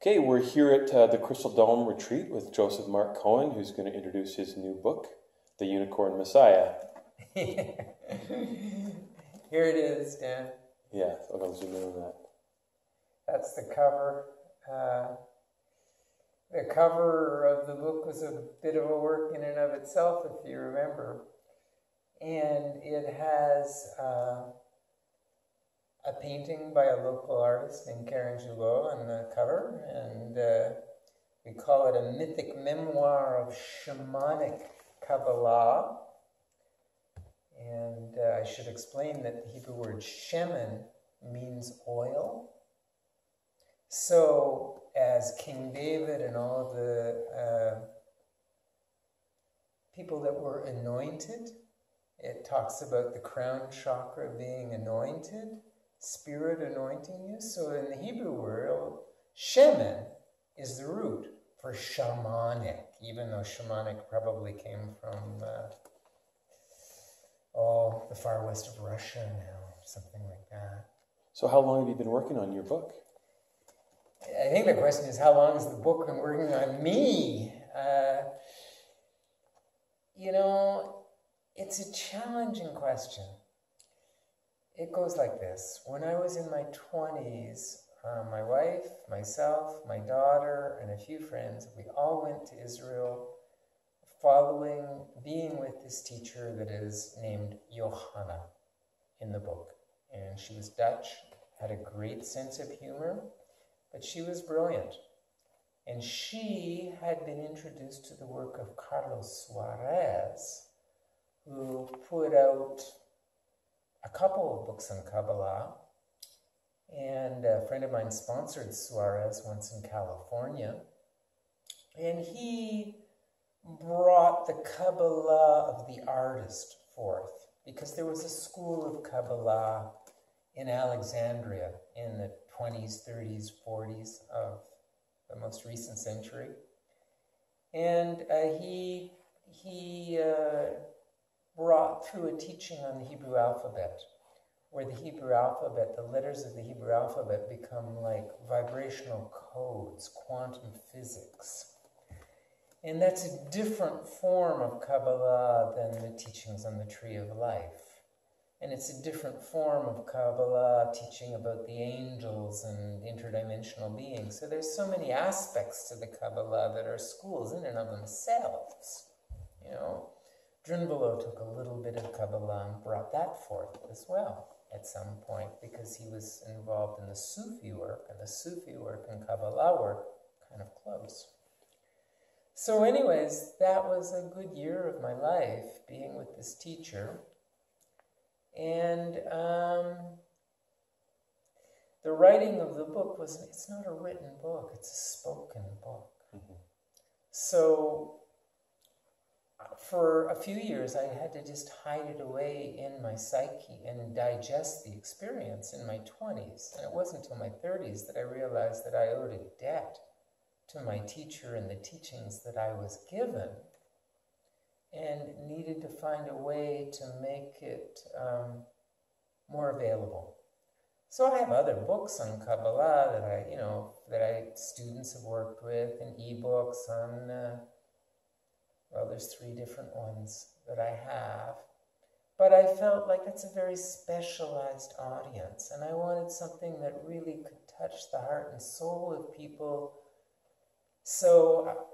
Okay, we're here at the Crystal Dome Retreat with Joseph Mark Cohen, who's going to introduce his new book, The Unicorn Messiah. Here it is, Dan. Yeah, I'll zoom in on that. That's the cover. The cover of the book was a bit of a work in and of itself, if you remember. And it has a painting by a local artist named Karen Julot on the cover, and we call it a mythic memoir of shamanic Kabbalah. And I should explain that the Hebrew word shemen means oil. So as King David and all of the people that were anointed, it talks about the crown chakra being anointed, spirit anointing you. So in the Hebrew word, shemen is the root for shamanic, even though shamanic probably came from the far west of Russia now, something like that. So how long have you been working on your book? I think the question is, how long has the book been working on me? It's a challenging question. It goes like this. When I was in my 20s, my wife, myself, my daughter, and a few friends, we all went to Israel being with this teacher that is named Johanna in the book. And she was Dutch, had a great sense of humor, but she was brilliant. And she had been introduced to the work of Carlos Suarez, who put out a couple of books on Kabbalah. And a friend of mine sponsored Suarez once in California. And he brought the Kabbalah of the artist forth, because there was a school of Kabbalah in Alexandria in the 20s, 30s, 40s of the most recent century. And he brought through a teaching on the Hebrew alphabet, where the Hebrew alphabet, the letters of the Hebrew alphabet become like vibrational codes, quantum physics. And that's a different form of Kabbalah than the teachings on the Tree of Life. And it's a different form of Kabbalah teaching about the angels and interdimensional beings. So there's so many aspects to the Kabbalah that are schools in and of themselves. Drunvalo took a little bit of Kabbalah and brought that forth as well at some point, because he was involved in the Sufi work, and the Sufi work and Kabbalah work kind of close. So anyways, that was a good year of my life, being with this teacher. And the writing of the book it's not a written book, it's a spoken book. Mm-hmm. So for a few years, I had to just hide it away in my psyche and digest the experience in my 20s. And it wasn't until my 30s that I realized that I owed a debt to my teacher and the teachings that I was given, and needed to find a way to make it more available. So I have other books on Kabbalah that students have worked with, and ebooks on, there's 3 different ones that I have. But I felt like that's a very specialized audience, and I wanted something that really could touch the heart and soul of people. So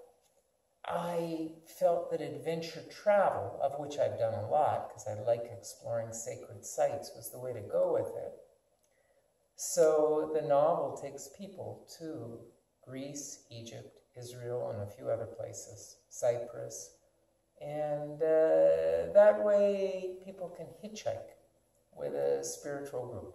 I felt that adventure travel, of which I've done a lot, because I like exploring sacred sites, was the way to go with it. So the novel takes people to Greece, Egypt, Israel, and a few other places, Cyprus. And that way people can hitchhike with a spiritual group.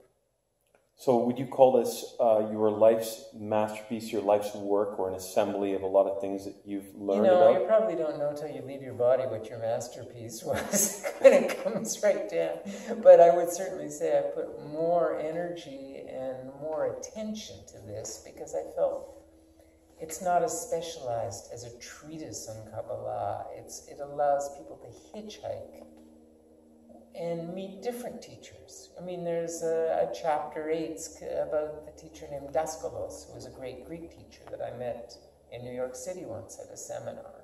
So would you call this your life's masterpiece, your life's work, or an assembly of a lot of things that you've learned about? You probably don't know till you leave your body what your masterpiece was. It kind of comes right down. But I would certainly say I put more energy and more attention to this, because I felt it's not as specialized as a treatise on Kabbalah. It allows people to hitchhike and meet different teachers. I mean, there's a chapter 8 about the teacher named Daskalos, who was a great Greek teacher that I met in New York City once at a seminar.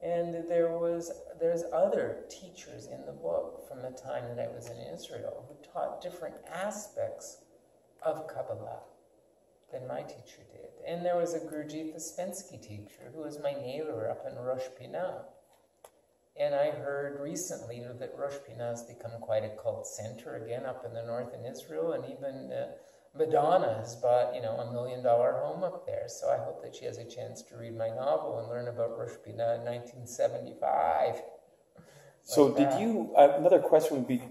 And there's other teachers in the book from the time that I was in Israel who taught different aspects of Kabbalah than my teacher did. And there was a Gurdjieff Uspensky teacher who was my neighbor up in Rosh Pinah. And I heard recently that Rosh Pinah has become quite a cult center again up in the north in Israel, and even Madonna has bought, $1 million home up there. So I hope that she has a chance to read my novel and learn about Rosh Pinah in 1975. So another question would be,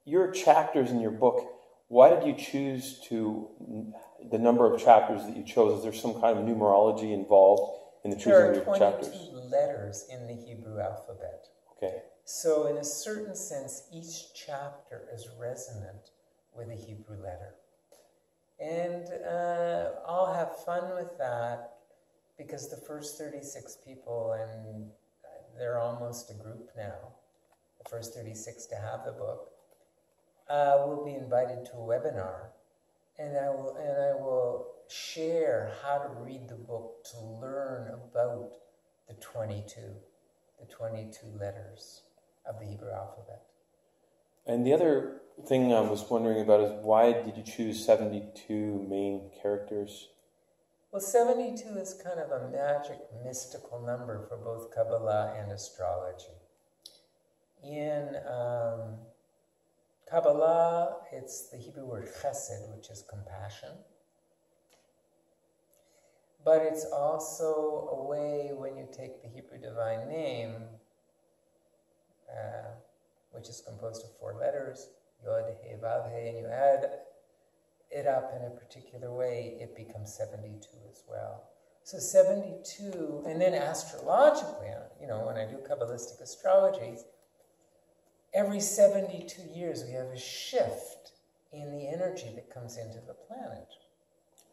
your chapters in your book, why did you choose the number of chapters that you chose? Is there some kind of numerology involved in the choosing of your chapters? There are 22 letters in the Hebrew alphabet. Okay. So in a certain sense, each chapter is resonant with a Hebrew letter. And I'll have fun with that because the first 36 people, and they're almost a group now, the first 36 to have the book, will be invited to a webinar. And I will share how to read the book to learn about the 22 letters of the Hebrew alphabet. And the other thing I was wondering about is, why did you choose 72 main characters? Well, 72 is kind of a magic, mystical number for both Kabbalah and astrology. In Kabbalah, it's the Hebrew word chesed, which is compassion. But it's also a way, when you take the Hebrew divine name, which is composed of 4 letters, Yod, He, Vav, He, and you add it up in a particular way, it becomes 72 as well. So 72, and then astrologically, when I do Kabbalistic astrology, every 72 years we have a shift in the energy that comes into the planet.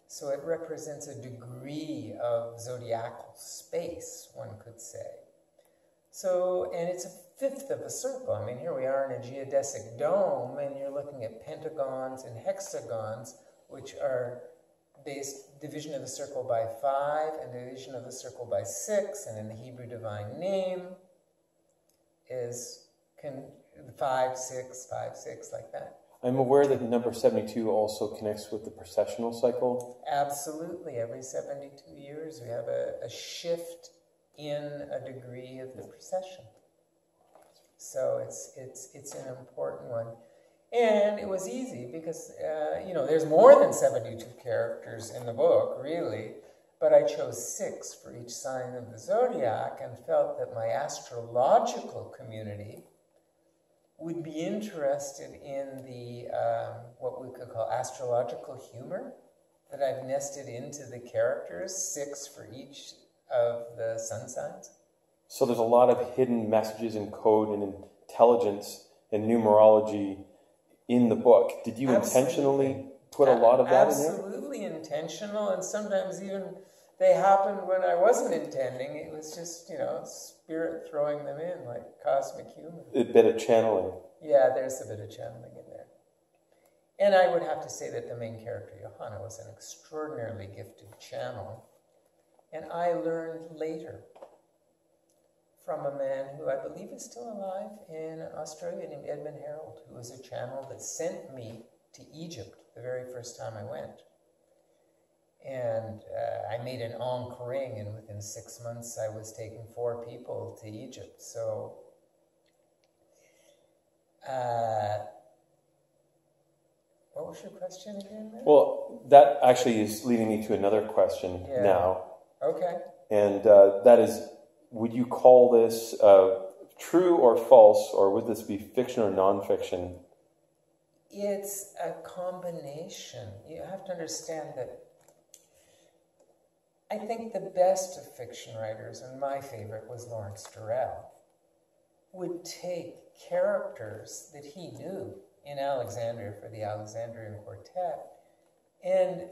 So it represents a degree of zodiacal space, one could say. So, and it's a fifth of a circle. I mean, here we are in a geodesic dome, and you're looking at pentagons and hexagons, which are based division of the circle by 5 and division of the circle by 6, and in the Hebrew divine name is 5, 6, 5, 6, like that. I'm aware that the number 72 also connects with the precessional cycle. Absolutely. Every 72 years we have a shift in a degree of the precession. So it's an important one. And it was easy because, there's more than 72 characters in the book, really, but I chose 6 for each sign of the zodiac and felt that my astrological community would be interested in the, what we could call astrological humor that I've nested into the characters, 6 for each of the sun signs. So there's a lot of hidden messages and code and intelligence and numerology in the book. Did you intentionally put a lot of that in there? Absolutely intentional, and sometimes even they happened when I wasn't intending. It was just, spirit throwing them in, like cosmic humor. A bit of channeling. Yeah, there's a bit of channeling in there. And I would have to say that the main character, Johanna, was an extraordinarily gifted channel. And I learned later from a man who I believe is still alive in Australia named Edmund Harold, who was a channel that sent me to Egypt the very first time I went. And I made an Ankh-ring, and within 6 months I was taking 4 people to Egypt. So what was your question again, man? Well, that actually is leading me to another question now. Okay. And that is, would you call this true or false, or would this be fiction or nonfiction? It's a combination. You have to understand that I think the best of fiction writers, and my favorite was Lawrence Durrell, would take characters that he knew in Alexandria for the Alexandrian Quartet, and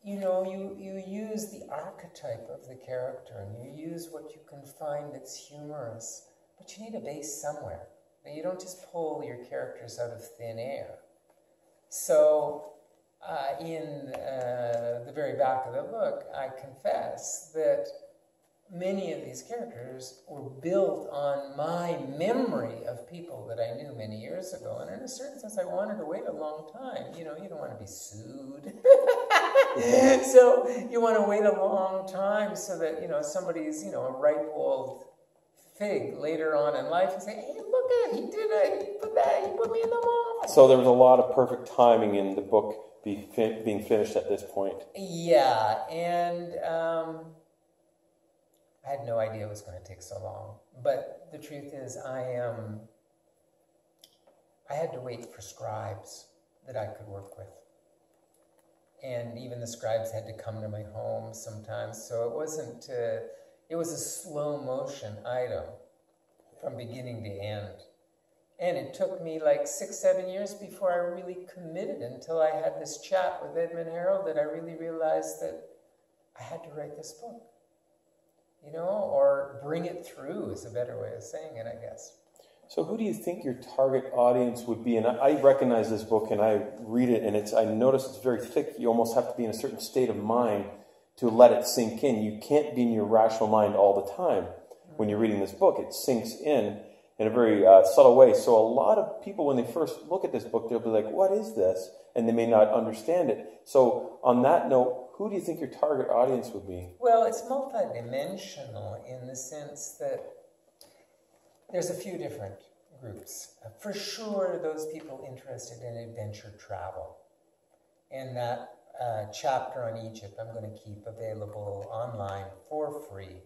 you use the archetype of the character, and you use what you can find that's humorous, but you need a base somewhere. You don't just pull your characters out of thin air. So in the very back of the book, I confess that many of these characters were built on my memory of people that I knew many years ago. And in a certain sense, I wanted to wait a long time. You know, you don't want to be sued. So you want to wait a long time so that, you know, somebody's, you know, a ripe old fig later on in life and say, hey, look at it, he did it, he put that, he put me in the mold. So there was a lot of perfect timing in the book being finished at this point. Yeah, and I had no idea it was going to take so long. But the truth is, I had to wait for scribes that I could work with. And even the scribes had to come to my home sometimes. So it wasn't, it was a slow motion item from beginning to end. And it took me like 6-7 years before I really committed, until I had this chat with Edmund Harold, that I really realized that I had to write this book. You know, or bring it through is a better way of saying it, I guess. So who do you think your target audience would be? And I recognize this book and I read it, and I notice it's very thick. You almost have to be in a certain state of mind to let it sink in. You can't be in your rational mind all the time when you're reading this book. It sinks in a very subtle way. So a lot of people, when they first look at this book, they'll be like, what is this? And they may not understand it. So on that note, who do you think your target audience would be? Well, it's multidimensional in the sense that there's a few different groups. For sure, those people interested in adventure travel. And that chapter on Egypt I'm going to keep available online for free,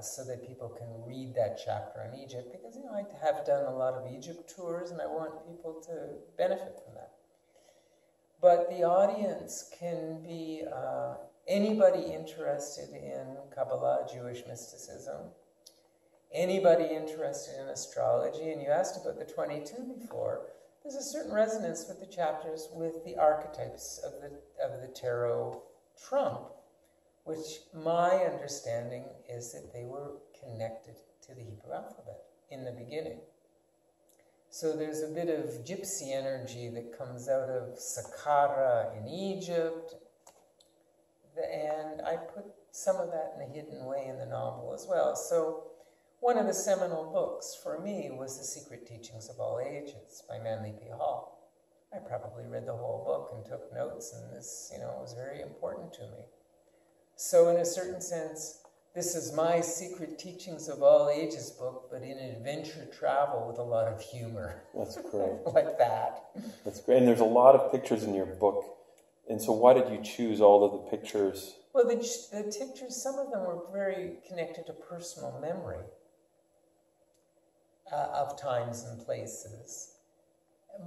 so that people can read that chapter on Egypt, because, you know, I have done a lot of Egypt tours and I want people to benefit from that. But the audience can be anybody interested in Kabbalah, Jewish mysticism, anybody interested in astrology. And you asked about the 22 before. There's a certain resonance with the chapters with the archetypes of the tarot trump, which my understanding is that they were connected to the Hebrew alphabet in the beginning. So there's a bit of gypsy energy that comes out of Saqqara in Egypt, and I put some of that in a hidden way in the novel as well. So one of the seminal books for me was The Secret Teachings of All Ages by Manly P. Hall. I probably read the whole book and took notes, and this, you know, was very important to me. So in a certain sense, this is my Secret Teachings of All Ages book, but in adventure travel with a lot of humor. That's great. Like that. That's great. And there's a lot of pictures in your book. And so why did you choose all of the pictures? Well, the pictures, some of them were very connected to personal memory of times and places.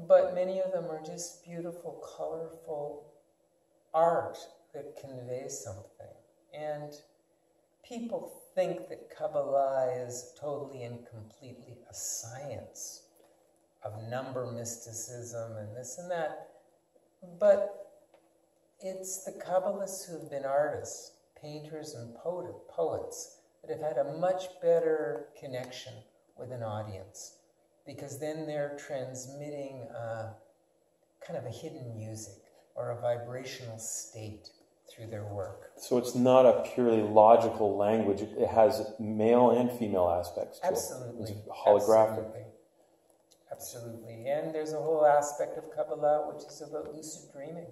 But many of them are just beautiful, colorful art that conveys something. And people think that Kabbalah is totally and completely a science of number mysticism and this and that. But it's the Kabbalists who have been artists, painters and poets that have had a much better connection with an audience, because then they're transmitting kind of a hidden music or a vibrational state through their work. So it's not a purely logical language. It has male and female aspects to Absolutely. it. It's holographic. Absolutely. And there's a whole aspect of Kabbalah which is about lucid dreaming.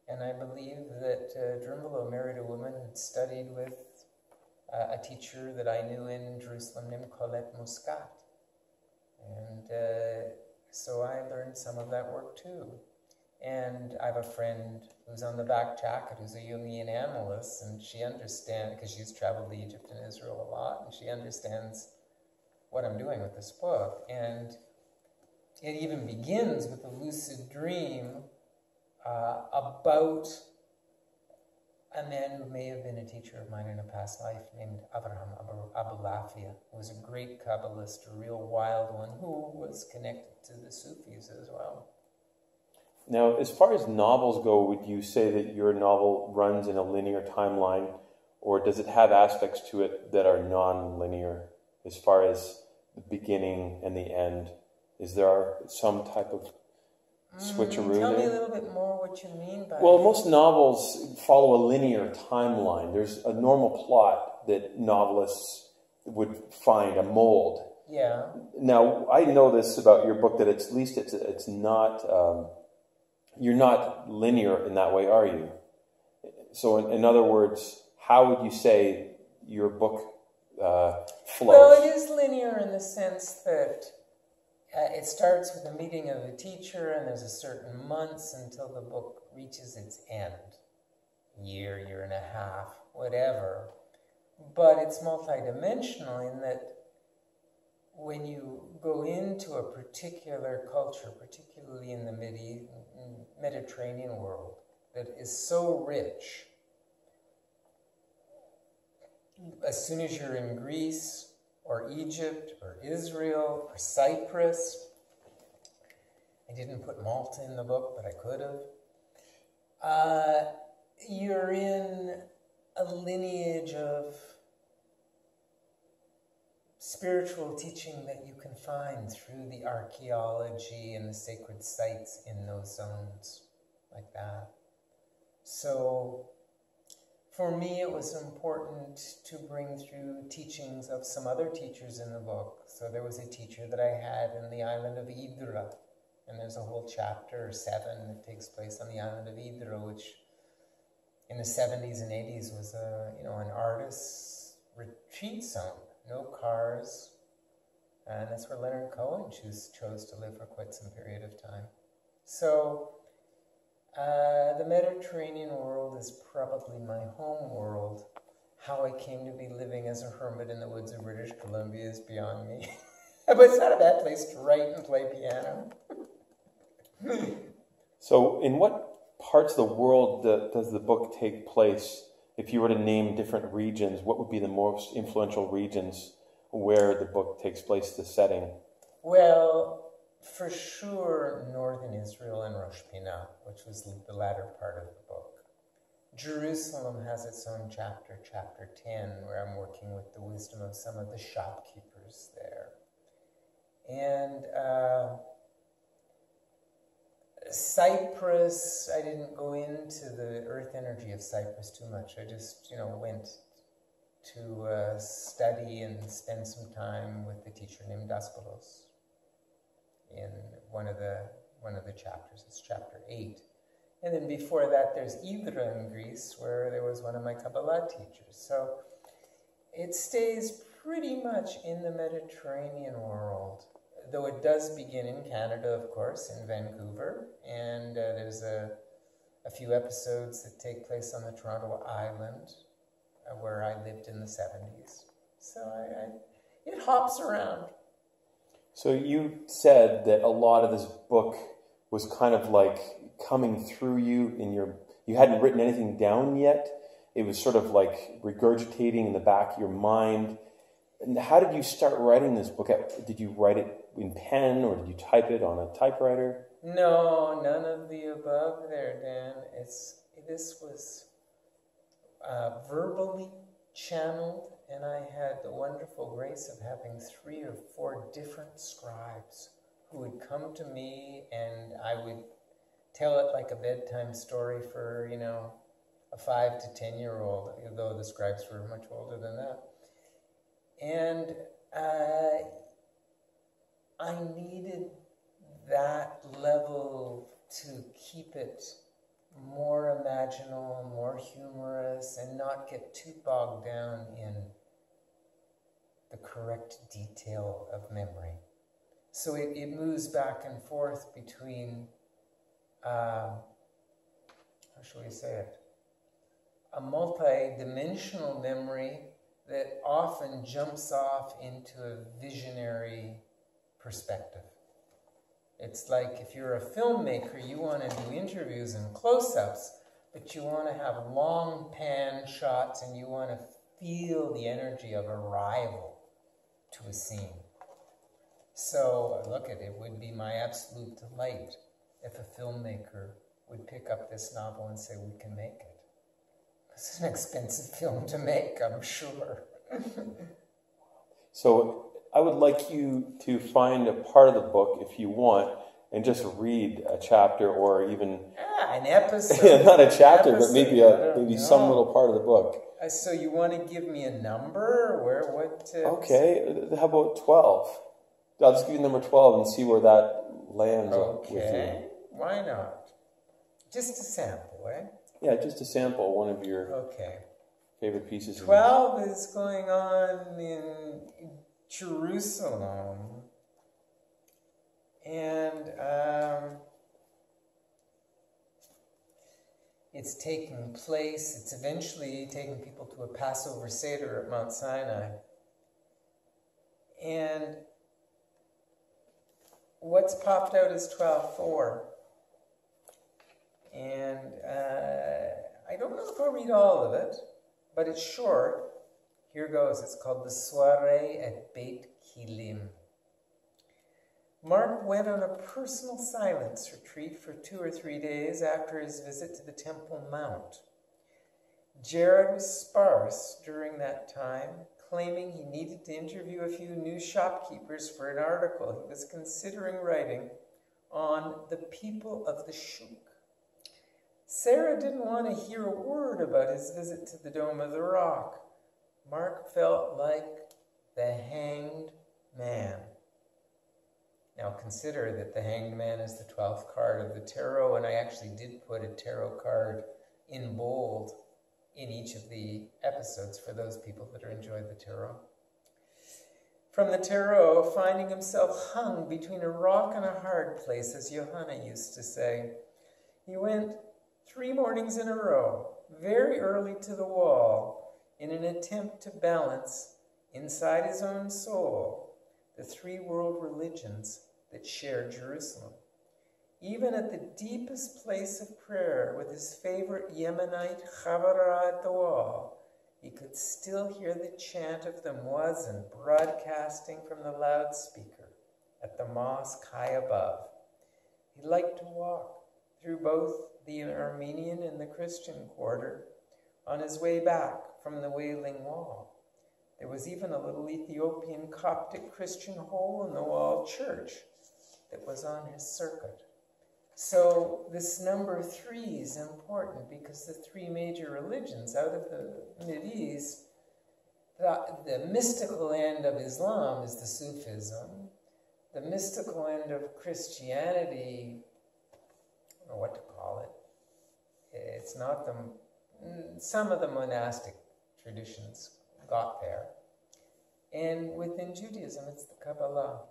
And I believe that Drimbolo married a woman who'd studied with a teacher that I knew in Jerusalem named Colette Muscat. And so I learned some of that work too. And I have a friend who's on the back jacket who's a Jungian analyst, and she understands, because she's traveled to Egypt and Israel a lot, and she understands what I'm doing with this book. And it even begins with a lucid dream about a man who may have been a teacher of mine in a past life named Abraham Abulafia, who was a great Kabbalist, a real wild one, who was connected to the Sufis as well. Now, as far as novels go, would you say that your novel runs in a linear timeline, or does it have aspects to it that are non-linear as far as the beginning and the end? Is there some type of switcheroo Tell me there? a little bit more what you mean by Well, most novels follow a linear timeline. There's a normal plot that novelists would find, a mold. Yeah. Now, I know this about your book, that at least it's not, you're not linear in that way, are you? So in other words, how would you say your book flows? Well, it is linear in the sense that it starts with a meeting of a teacher, and there's a certain months until the book reaches its end. Year and a half, whatever. But it's multidimensional in that when you go into a particular culture, particularly in the Mediterranean world, that is so rich, as soon as you're in Greece or Egypt or Israel or Cyprus, I didn't put Malta in the book, but I could have, you're in a lineage of spiritual teaching that you can find through the archaeology and the sacred sites in those zones, like that. So for me, it was important to bring through teachings of some other teachers in the book. So there was a teacher that I had in the island of Hydra, and there's a whole chapter 7 that takes place on the island of Hydra, which in the 70s and 80s was an artist's retreat zone. No cars, and that's where Leonard Cohen chose to live for quite some period of time. So the Mediterranean world is probably my home world. How I came to be living as a hermit in the woods of British Columbia is beyond me. But it's not a bad place to write and play piano. So in what parts of the world does the book take place? If you were to name different regions, what would be the most influential regions where the book takes place, the setting? Well, for sure, northern Israel and Rosh Pinah, which was the latter part of the book. Jerusalem has its own chapter, chapter 10, where I'm working with the wisdom of some of the shopkeepers there. And Cyprus, I didn't go into the earth energy of Cyprus too much. I just, went to study and spend some time with the teacher named Daskalos in one of the chapters. It's chapter 8. And then before that, there's Hydra in Greece, where there was one of my Kabbalah teachers. So it stays pretty much in the Mediterranean world, though it does begin in Canada, of course, in Vancouver, and there's a few episodes that take place on the Toronto Island, where I lived in the 70s. So it hops around. So you said that a lot of this book was kind of like coming through you you hadn't written anything down yet. It was sort of like regurgitating in the back of your mind. And how did you start writing this book? Did you write it in pen, or did you type it on a typewriter? No, none of the above there, Dan. This was verbally channeled, and I had the wonderful grace of having 3 or 4 different scribes who would come to me, and I would tell it like a bedtime story for, a 5 to 10-year-old, though the scribes were much older than that. And I needed that level to keep it more imaginal, more humorous, and not get too bogged down in the correct detail of memory. So it moves back and forth between, how shall we say it, a multi-dimensional memory that often jumps off into a visionary perspective. It's like if you're a filmmaker, you want to do interviews and close-ups, but you want to have long pan shots and you want to feel the energy of arrival to a scene. So, look, it would be my absolute delight if a filmmaker would pick up this novel and say, we can make it. It's an expensive film to make, I'm sure. So I would like you to find a part of the book, if you want, and just read a chapter or even... an episode. Yeah, not a chapter, episode, but maybe some little part of the book. So you want to give me a number? What? Okay, how about 12? I'll just give you number 12 and see where that lands with you. Okay, why not? Just a sample, eh? Yeah, just to sample one of your favorite pieces. 12 is going on in Jerusalem. And it's taking place, it's eventually taking people to a Passover Seder at Mount Sinai. And what's popped out is 12:4. And I don't know if I'll read all of it, but it's short. Here goes. It's called The Soiree at Beit Kilim. Mark went on a personal silence retreat for 2 or 3 days after his visit to the Temple Mount. Jared was sparse during that time, claiming he needed to interview a few new shopkeepers for an article he was considering writing on the people of the Shuk. Sarah didn't want to hear a word about his visit to the Dome of the Rock. Mark felt like the hanged man. Now consider that the hanged man is the 12th card of the tarot, and I actually did put a tarot card in bold in each of the episodes for those people that enjoyed the tarot. From the tarot, finding himself hung between a rock and a hard place, as Johanna used to say, he went 3 mornings in a row, very early to the wall, in an attempt to balance inside his own soul the 3 world religions that share Jerusalem. Even at the deepest place of prayer with his favorite Yemenite Chavara at the wall, he could still hear the chant of the muezzin broadcasting from the loudspeaker at the mosque high above. He liked to walk through both the Armenian and the Christian quarter on his way back from the Wailing Wall. There was even a little Ethiopian Coptic Christian hole-in-the-wall church that was on his circuit. So this number 3 is important because the 3 major religions out of the Mideast, the mystical end of Islam is the Sufism. The mystical end of Christianity, I don't know what to call it. It's not some of the monastic traditions got there. And within Judaism, it's the Kabbalah.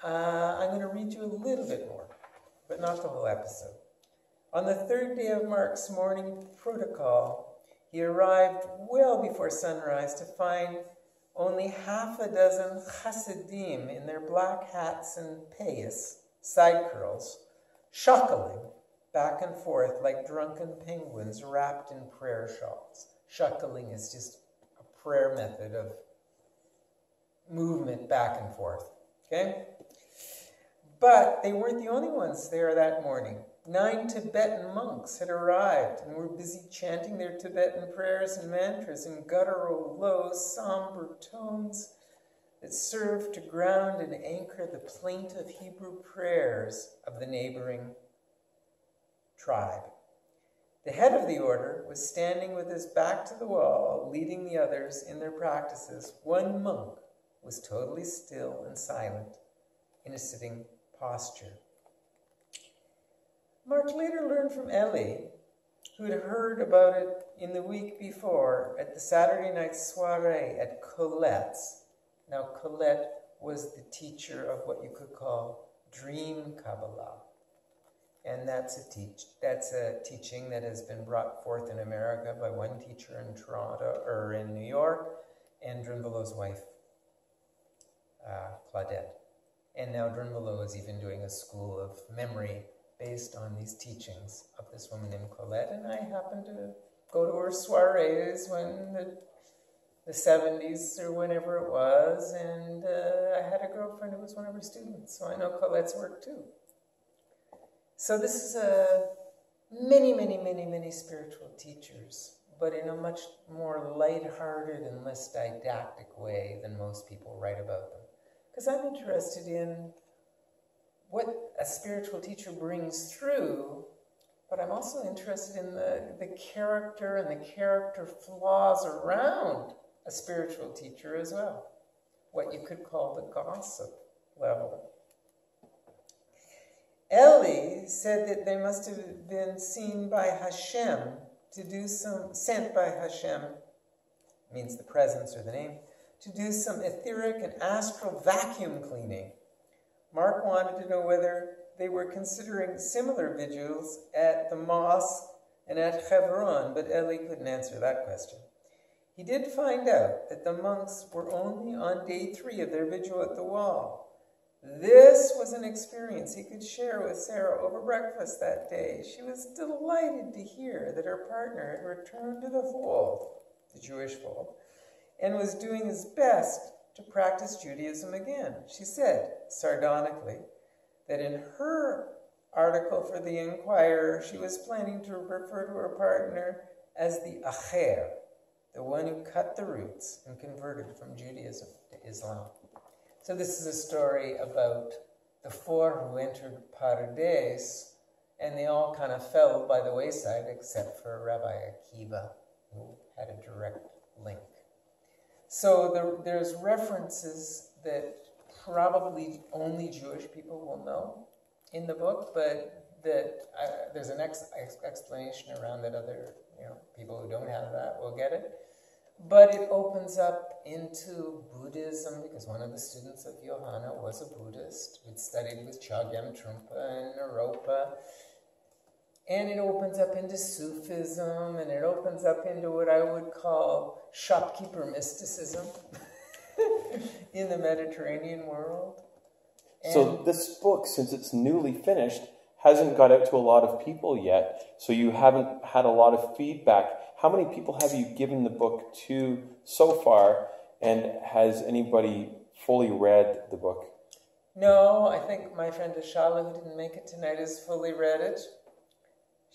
I'm going to read you a little bit more, but not the whole episode. On the 3rd day of Mark's morning protocol, he arrived well before sunrise to find only half a dozen chassidim in their black hats and payas, side curls, shuckling back and forth like drunken penguins wrapped in prayer shawls. Shuckling is just a prayer method of movement back and forth, okay? But they weren't the only ones there that morning. 9 Tibetan monks had arrived and were busy chanting their Tibetan prayers and mantras in guttural, low, somber tones that served to ground and anchor the plaintive Hebrew prayers of the neighboring tribe. The head of the order was standing with his back to the wall, leading the others in their practices. One monk was totally still and silent in a sitting posture. Mark later learned from Ellie, who had heard about it in the week before at the Saturday night soiree at Colette's. Now, Colette was the teacher of what you could call Dream Kabbalah. And that's a teaching that has been brought forth in America by one teacher in Toronto, or in New York, and Drinvalo's wife, Claudette. And now Drinvalo is even doing a school of memory based on these teachings of this woman named Colette. And I happened to go to her soirees when the 70s or whenever it was, and I had a girlfriend who was one of her students, so I know Colette's work too. So this is many spiritual teachers, but in a much more lighthearted and less didactic way than most people write about them. Because I'm interested in what a spiritual teacher brings through, but I'm also interested in the character and the character flaws around a spiritual teacher as well. What you could call the gossip level. Eli said that they must have been seen by Hashem sent by Hashem, means the presence or the name, to do some etheric and astral vacuum cleaning. Mark wanted to know whether they were considering similar vigils at the mosque and at Hebron, but Eli couldn't answer that question. He did find out that the monks were only on day 3 of their vigil at the wall. This was an experience he could share with Sarah over breakfast that day. She was delighted to hear that her partner had returned to the fold, the Jewish fold, and was doing his best to practice Judaism again. She said, sardonically, that in her article for the Inquirer, she was planning to refer to her partner as the Acher, the one who cut the roots and converted from Judaism to Islam. So this is a story about the 4 who entered Pardes, and they all kind of fell by the wayside, except for Rabbi Akiva, who had a direct link. So there's references that probably only Jewish people will know in the book, but that there's an explanation around that other people who don't have that will get it. But it opens up into Buddhism, because one of the students of Johanna was a Buddhist who'd studied with Chogyam Trungpa and Naropa. And it opens up into Sufism, and it opens up into what I would call shopkeeper mysticism in the Mediterranean world. And so this book, since it's newly finished, hasn't got out to a lot of people yet, so you haven't had a lot of feedback. How many people have you given the book to so far, and has anybody fully read the book? No, I think my friend Ashala, who didn't make it tonight, has fully read it.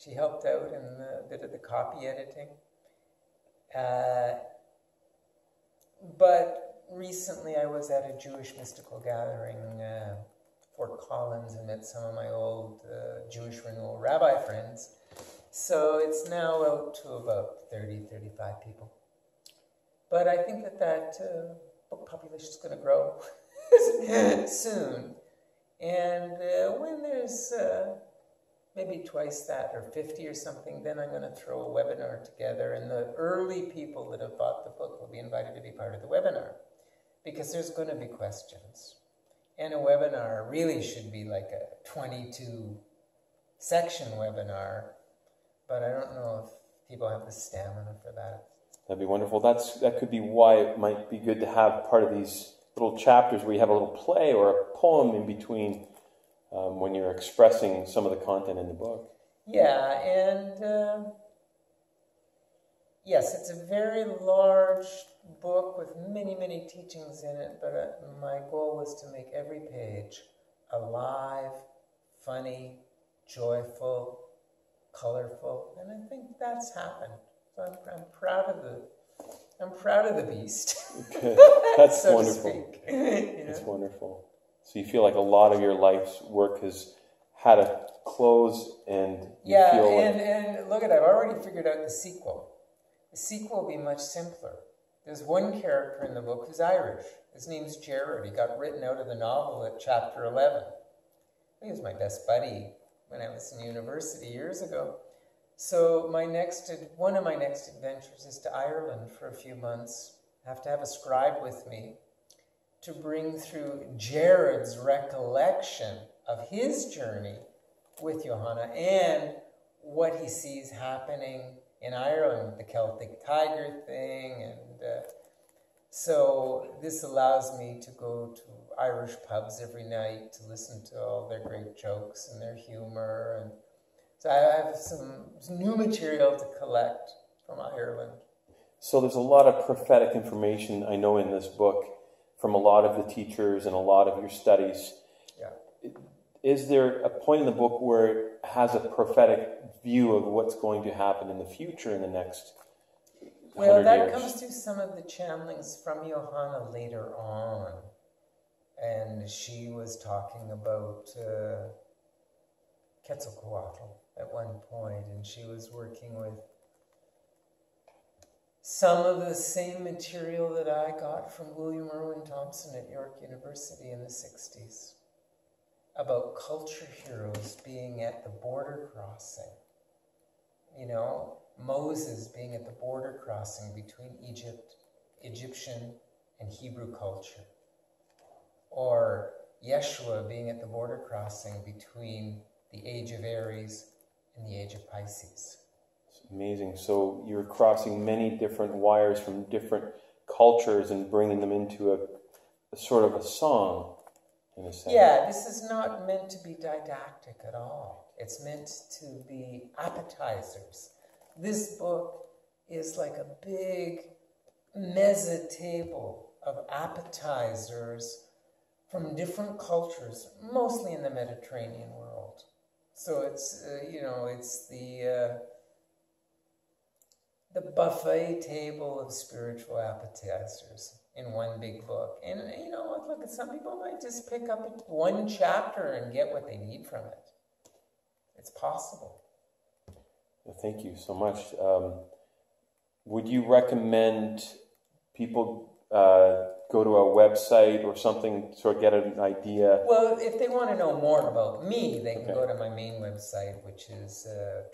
She helped out in a bit of the copy editing. But recently I was at a Jewish mystical gathering, Fort Collins, and met some of my old Jewish Renewal Rabbi friends. So it's now out to about 30, 35 people. But I think that book population is going to grow soon. And when there's maybe twice that, or 50 or something, then I'm going to throw a webinar together, and the early people that have bought the book will be invited to be part of the webinar, because there's going to be questions. And a webinar really should be like a 22-section webinar, but I don't know if people have the stamina for that. That'd be wonderful. That could be why it might be good to have part of these little chapters where you have a little play or a poem in between when you're expressing some of the content in the book. Yeah, and yes, it's a very large book with many, many teachings in it, but my goal was to make every page alive, funny, joyful, colorful, and I think that's happened. So I'm proud of the beast. Okay. That's so wonderful. That's wonderful. So you feel like a lot of your life's work has had a close, and you feel like... and look at, I've already figured out the sequel. The sequel will be much simpler. There's one character in the book who's Irish. His name's Jared. He got written out of the novel at chapter 11. He was my best buddy when I was in university years ago. So one of my next adventures is to Ireland for a few months. I have to have a scribe with me to bring through Jared's recollection of his journey with Johanna and what he sees happening in Ireland, the Celtic Tiger thing. And so this allows me to go to Irish pubs every night to listen to all their great jokes and their humor. And so I have some new material to collect from Ireland. So there's a lot of prophetic information, I know, in this book from a lot of the teachers and a lot of your studies. Yeah. Is there a point in the book where it has a prophetic view of what's going to happen in the future in the next Well, that years. comes through some of the channelings from Johanna later on. And she was talking about Quetzalcoatl at one point, and she was working with some of the same material that I got from William Irwin Thompson at York University in the 60s about culture heroes being at the border crossing. You know, Moses being at the border crossing between Egyptian and Hebrew culture. Or Yeshua being at the border crossing between the age of Aries and the age of Pisces. It's amazing. So you're crossing many different wires from different cultures and bringing them into a sort of a song, in a sense. Yeah, this is not meant to be didactic at all. It's meant to be appetizers. This book is like a big mezza table of appetizers from different cultures, mostly in the Mediterranean world. So it's, it's the buffet table of spiritual appetizers in one big book. And, look, some people might just pick up one chapter and get what they need from it. It's possible. Well, thank you so much. Would you recommend people go to a website or something to sort of get an idea? Well, if they want to know more about me, they can go to my main website, which is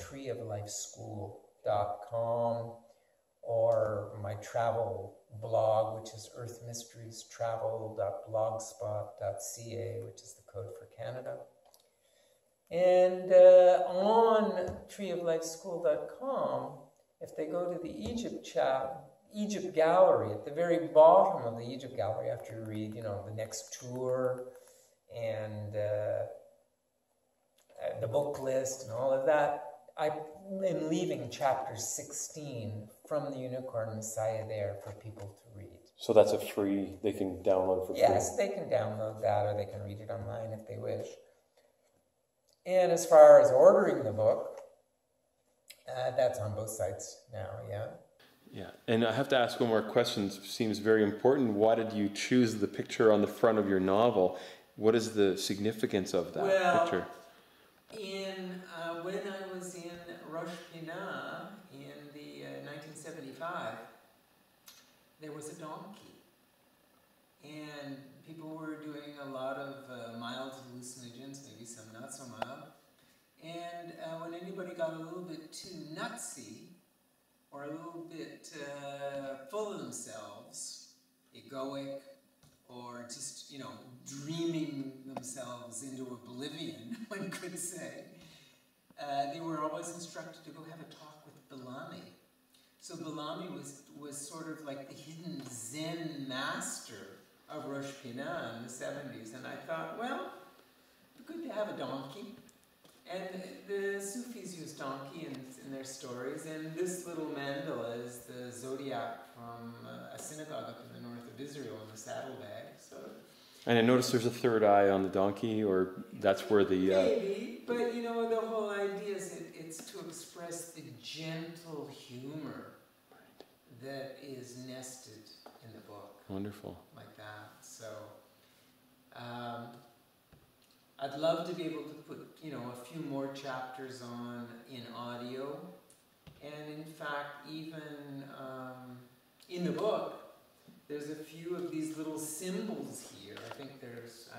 treeoflifeschool.com, or my travel blog, which is earthmysteriestravel.blogspot.ca, which is the code for Canada. And on treeoflifeschool.com, if they go to the Egypt Gallery, at the very bottom of the Egypt Gallery, after you read, the next tour and the book list and all of that, I am leaving chapter 16 from the Unicorn Messiah there for people to read. So that's they can download for free? Yes, they can download that, or they can read it online if they wish. And as far as ordering the book, that's on both sites now, yeah. Yeah, and I have to ask one more question. It seems very important. Why did you choose the picture on the front of your novel? What is the significance of that picture? When I was in Rosh Pinah in the 1975, there was a donkey, and people were doing a lot of mild hallucinogens, maybe some not so mild. And when anybody got a little bit too nutsy, or a little bit full of themselves, egoic, or just, dreaming themselves into oblivion, one could say, they were always instructed to go have a talk with Bellamy. So Bellamy was sort of like the hidden Zen master of Rosh Pinah in the 70s. And I thought, well, it'd be good to have a donkey. And the Sufis use donkey in their stories, and this little mandala is the zodiac from a synagogue up in the north of Israel in the saddlebag. So, and I noticed there's a third eye on the donkey, or that's where the... Maybe, but the whole idea is it's to express the gentle humor that is nested in the book. Wonderful. Like that. So... I'd love to be able to put, a few more chapters on in audio. And in fact, even in the book, there's a few of these little symbols here. I think I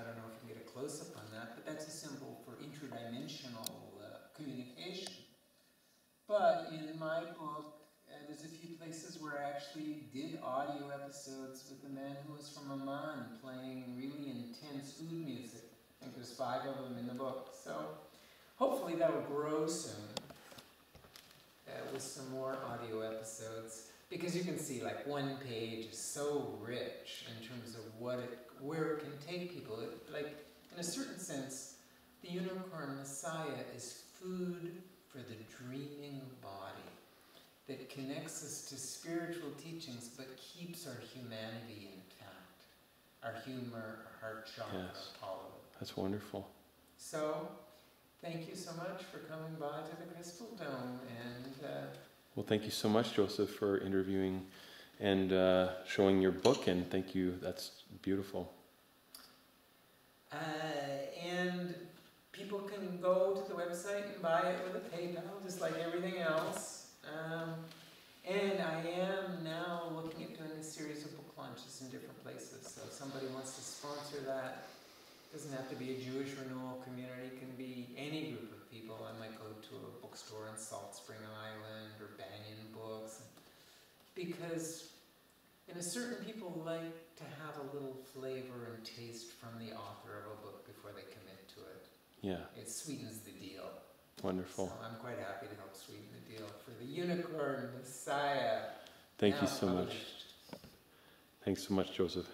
don't know if you can get a close-up on that, but that's a symbol for interdimensional communication. But in my book, there's a few places where I actually did audio episodes with a man who was from Oman playing really intense oud music. I think there's 5 of them in the book. So hopefully that will grow soon with some more audio episodes. Because you can see, like, one page is so rich in terms of where it can take people. Like, in a certain sense, the Unicorn Messiah is food for the dreaming body that connects us to spiritual teachings but keeps our humanity intact. Our humor, our heart chakra, all of it. That's wonderful. So, thank you so much for coming by to the Crystal Dome, and Well, thank you so much, Joseph, for interviewing and showing your book, and thank you. That's beautiful. And people can go to the website and buy it with a PayPal, just like everything else. And I am now looking at doing a series of book launches in different places. So if somebody wants to sponsor that, it doesn't have to be a Jewish renewal community, it can be any group of people. I might go to a bookstore in Salt Spring Island or Banyan Books. Because certain people like to have a little flavor and taste from the author of a book before they commit to it. Yeah. It sweetens the deal. Wonderful. So I'm quite happy to help sweeten the deal for the Unicorn Messiah. Thank you so much. Thanks so much, Joseph.